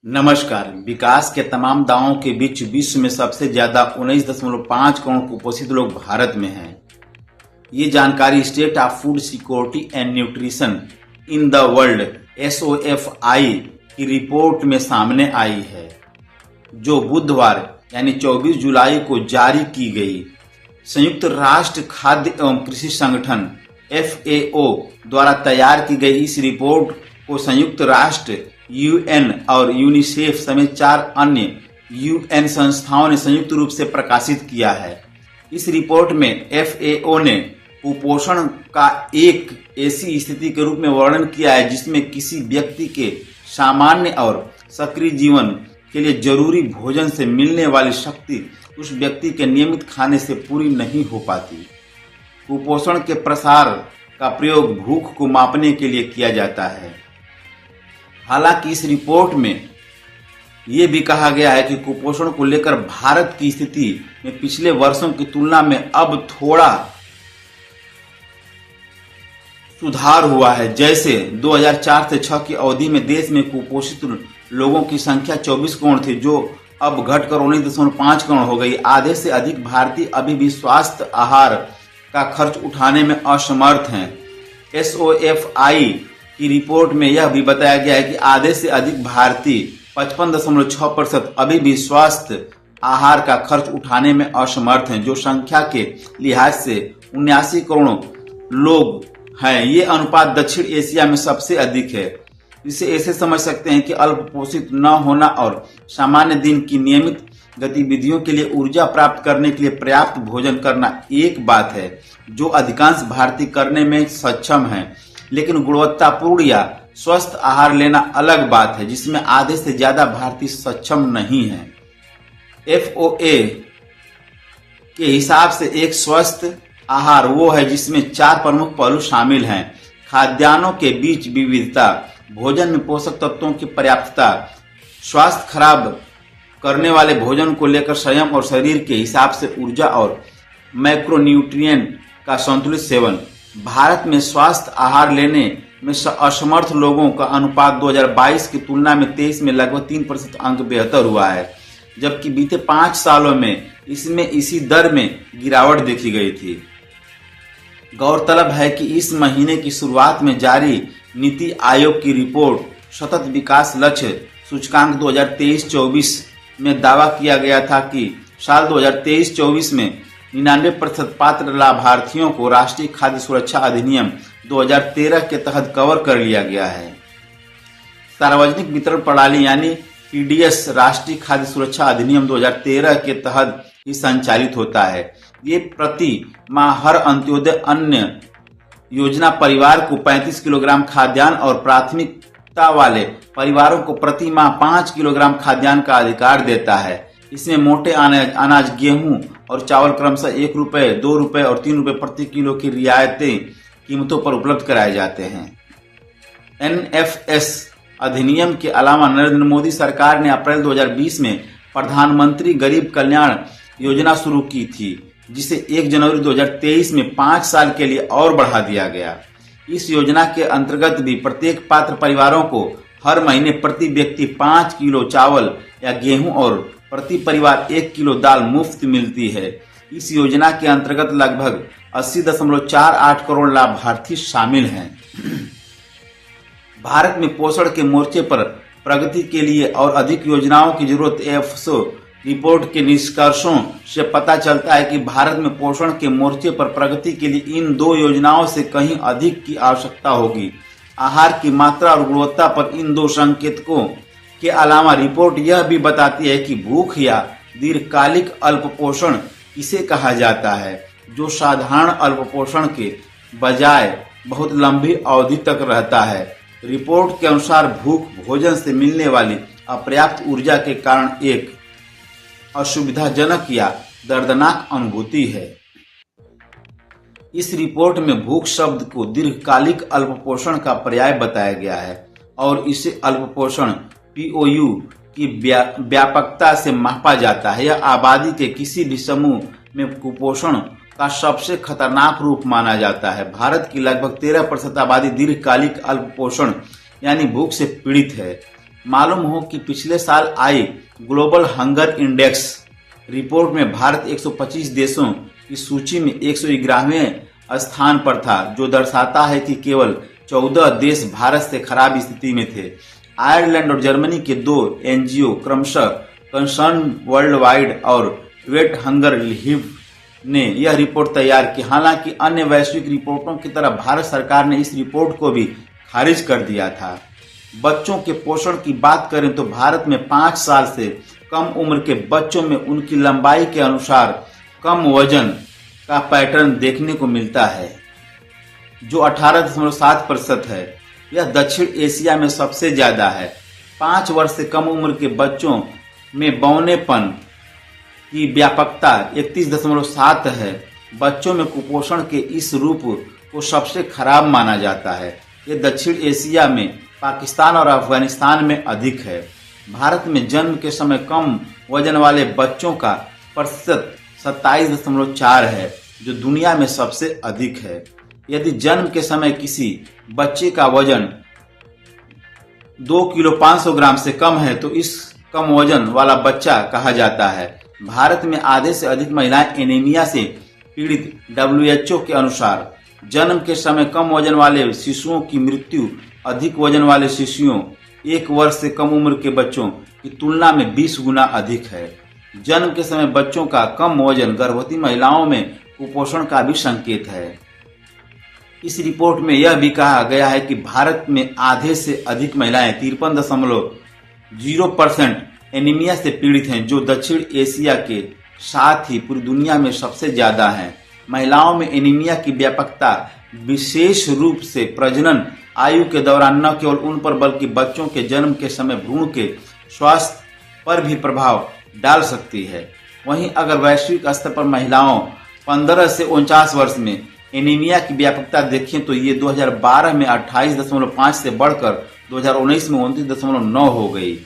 नमस्कार। विकास के तमाम दावों के बीच विश्व में सबसे ज्यादा 19.5 करोड़ कुपोषित लोग भारत में हैं। ये जानकारी state of food security and nutrition in the world SOFI की रिपोर्ट में सामने आई है, जो बुधवार यानी 24 जुलाई को जारी की गई। संयुक्त राष्ट्र खाद्य एवं कृषि संगठन FAO द्वारा तैयार की गई इस रिपोर्ट को संयुक्त राष्ट्र, UN और यूनिसेफ समेत 4 अन्य UN संस्थाओं ने संयुक्त रूप से प्रकाशित किया है। इस रिपोर्ट में FAO ने कुपोषण का एक ऐसी स्थिति के रूप में वर्णन किया है जिसमें किसी व्यक्ति के सामान्य और सक्रिय जीवन के लिए जरूरी भोजन से मिलने वाली शक्ति उस व्यक्ति के नियमित खाने से पूरी नहीं हो पाती। कुपोषण के प्रसार का प्रयोग भूख को मापने के लिए किया जाता है। हालांकि इस रिपोर्ट में ये भी कहा गया है कि कुपोषण को लेकर भारत की स्थिति में पिछले वर्षों की तुलना में अब थोड़ा सुधार हुआ है। जैसे 2004 से 6 की अवधि में देश में कुपोषित लोगों की संख्या 24 करोड़ थी, जो अब घटकर 19.5 करोड़ हो गई। आधे से अधिक भारतीय अभी भी स्वास्थ्य आहार का खर्च उठाने में असमर्थ हैं। SOFI की रिपोर्ट में यह भी बताया गया है कि आधे से अधिक भारतीय 55.6% अभी भी स्वास्थ्य आहार का खर्च उठाने में असमर्थ हैं, जो संख्या के लिहाज से 79 करोड़ लोग हैं। ये अनुपात दक्षिण एशिया में सबसे अधिक है। इसे ऐसे समझ सकते हैं कि अल्पपोषित न होना और सामान्य दिन की नियमित गतिविधियों के लिए ऊर्जा प्राप्त करने के लिए पर्याप्त भोजन करना एक बात है, जो अधिकांश भारतीय करने में सक्षम हैं, लेकिन गुणवत्तापूर्ण या स्वस्थ आहार लेना अलग बात है, जिसमें आधे से ज्यादा भारतीय सक्षम नहीं हैं। FOA के हिसाब से एक स्वस्थ आहार वो है जिसमें 4 प्रमुख पहलू शामिल हैं: खाद्यान्नों के बीच विविधता, भोजन में पोषक तत्वों की पर्याप्तता, स्वास्थ्य खराब करने वाले भोजन को लेकर संयम और शरीर के हिसाब से ऊर्जा और मैक्रोन्यूट्रिएंट का संतुलित सेवन। भारत में स्वास्थ्य आहार लेने में असमर्थ लोगों का अनुपात 2022 की तुलना में 23 में लगभग 3% अंक बेहतर हुआ है, जबकि बीते 5 सालों में इसमें इसी दर में गिरावट देखी गई थी। गौरतलब है कि इस महीने की शुरुआत में जारी नीति आयोग की रिपोर्ट सतत विकास लक्ष्य सूचकांक 2023-24 में दावा किया गया था कि साल 2023-24 में 99% पात्र लाभार्थियों को राष्ट्रीय खाद्य सुरक्षा अधिनियम 2013 के तहत कवर कर लिया गया है। सार्वजनिक वितरण प्रणाली यानी TDS राष्ट्रीय खाद्य सुरक्षा अधिनियम 2013 के तहत ही संचालित होता है। ये प्रति माह हर अंत्योदय अन्न योजना परिवार को 35 किलोग्राम खाद्यान्न और प्राथमिकता वाले परिवारों को प्रति माह 5 किलोग्राम खाद्यान्न का अधिकार देता है। इसमें मोटे अनाज गेहूं और चावल क्रमशः 1 रुपए, 2 रुपए और 3 रुपए प्रति किलो की रियायती कीमतों पर उपलब्ध कराए जाते हैं। NFS अधिनियम के अलावा नरेंद्र मोदी सरकार ने अप्रैल 2020 में प्रधानमंत्री गरीब कल्याण योजना शुरू की थी, जिसे 1 जनवरी 2023 में 5 साल के लिए और बढ़ा दिया गया। इस योजना के अंतर्गत भी प्रत्येक पात्र परिवारों को हर महीने प्रति व्यक्ति 5 किलो चावल या गेहूं और प्रति परिवार 1 किलो दाल मुफ्त मिलती है। इस योजना के अंतर्गत लगभग 80.48 करोड़ लाभार्थी शामिल हैं। भारत में पोषण के मोर्चे पर प्रगति के लिए और अधिक योजनाओं की जरूरत। FAO रिपोर्ट के निष्कर्षों से पता चलता है कि भारत में पोषण के मोर्चे पर प्रगति के लिए इन 2 योजनाओं से कहीं अधिक की आवश्यकता होगी। आहार की मात्रा और गुणवत्ता पर इन 2 संकेतकों के अलावा रिपोर्ट यह भी बताती है कि भूख या दीर्घकालिक अल्पपोषण किसे कहा जाता है, जो साधारण अल्पपोषण के बजाय बहुत लंबी अवधि तक रहता है। रिपोर्ट के अनुसार भूख भोजन से मिलने वाली अपर्याप्त ऊर्जा के कारण एक असुविधाजनक या दर्दनाक अनुभूति है। इस रिपोर्ट में भूख शब्द को दीर्घकालिक अल्पपोषण का पर्याय बताया गया है और इसे अल्पपोषण POU की व्यापकता से मापा जाता है। यह आबादी के किसी भी समूह में कुपोषण का सबसे खतरनाक रूप माना जाता है। भारत की लगभग 13% आबादी दीर्घकालिक अल्पपोषण यानी भूख से पीड़ित है। मालूम हो कि पिछले साल आई ग्लोबल हंगर इंडेक्स रिपोर्ट में भारत 125 देशों की सूची में 111वें स्थान पर था, जो दर्शाता है कि केवल 14 देश भारत से खराब स्थिति में थे। आयरलैंड और जर्मनी के 2 एनजीओ क्रमशः कंसर्न वर्ल्ड वाइड और वेट हंगर लिव ने यह रिपोर्ट तैयार की। हालांकि अन्य वैश्विक रिपोर्टों की तरह भारत सरकार ने इस रिपोर्ट को भी खारिज कर दिया था। बच्चों के पोषण की बात करें तो भारत में 5 साल से कम उम्र के बच्चों में उनकी लंबाई के अनुसार कम वजन का पैटर्न देखने को मिलता है, जो 18.7% है। यह दक्षिण एशिया में सबसे ज्यादा है। 5 वर्ष से कम उम्र के बच्चों में बौनेपन की व्यापकता 31.7 है। बच्चों में कुपोषण के इस रूप को सबसे खराब माना जाता है। यह दक्षिण एशिया में पाकिस्तान और अफगानिस्तान में अधिक है। भारत में जन्म के समय कम वजन वाले बच्चों का प्रतिशत 27.4 है, जो दुनिया में सबसे अधिक है। यदि जन्म के समय किसी बच्चे का वजन 2 किलो 500 ग्राम से कम है तो इस कम वजन वाला बच्चा कहा जाता है। भारत में आधे से अधिक महिलाएं एनीमिया से पीड़ित। WHO के अनुसार जन्म के समय कम वजन वाले शिशुओं की मृत्यु अधिक वजन वाले शिशुओं 1 वर्ष से कम उम्र के बच्चों की तुलना में 20 गुना अधिक है। जन्म के समय बच्चों का कम वजन गर्भवती महिलाओं में कुपोषण का भी संकेत है। इस रिपोर्ट में यह भी कहा गया है कि भारत में आधे से अधिक महिलाएं 53.0% एनीमिया से पीड़ित हैं, जो दक्षिण एशिया के साथ ही पूरी दुनिया में सबसे ज्यादा है। महिलाओं में एनीमिया की व्यापकता विशेष रूप से प्रजनन आयु के दौरान न केवल उन पर बल्कि बच्चों के जन्म के समय भ्रूण के स्वास्थ्य पर भी प्रभाव डाल सकती है। वहीं अगर वैश्विक स्तर पर महिलाओं 15 से 49 वर्ष में एनीमिया की व्यापकता देखें तो ये 2012 में 28.5 से बढ़कर 2019 में 29.9 हो गई।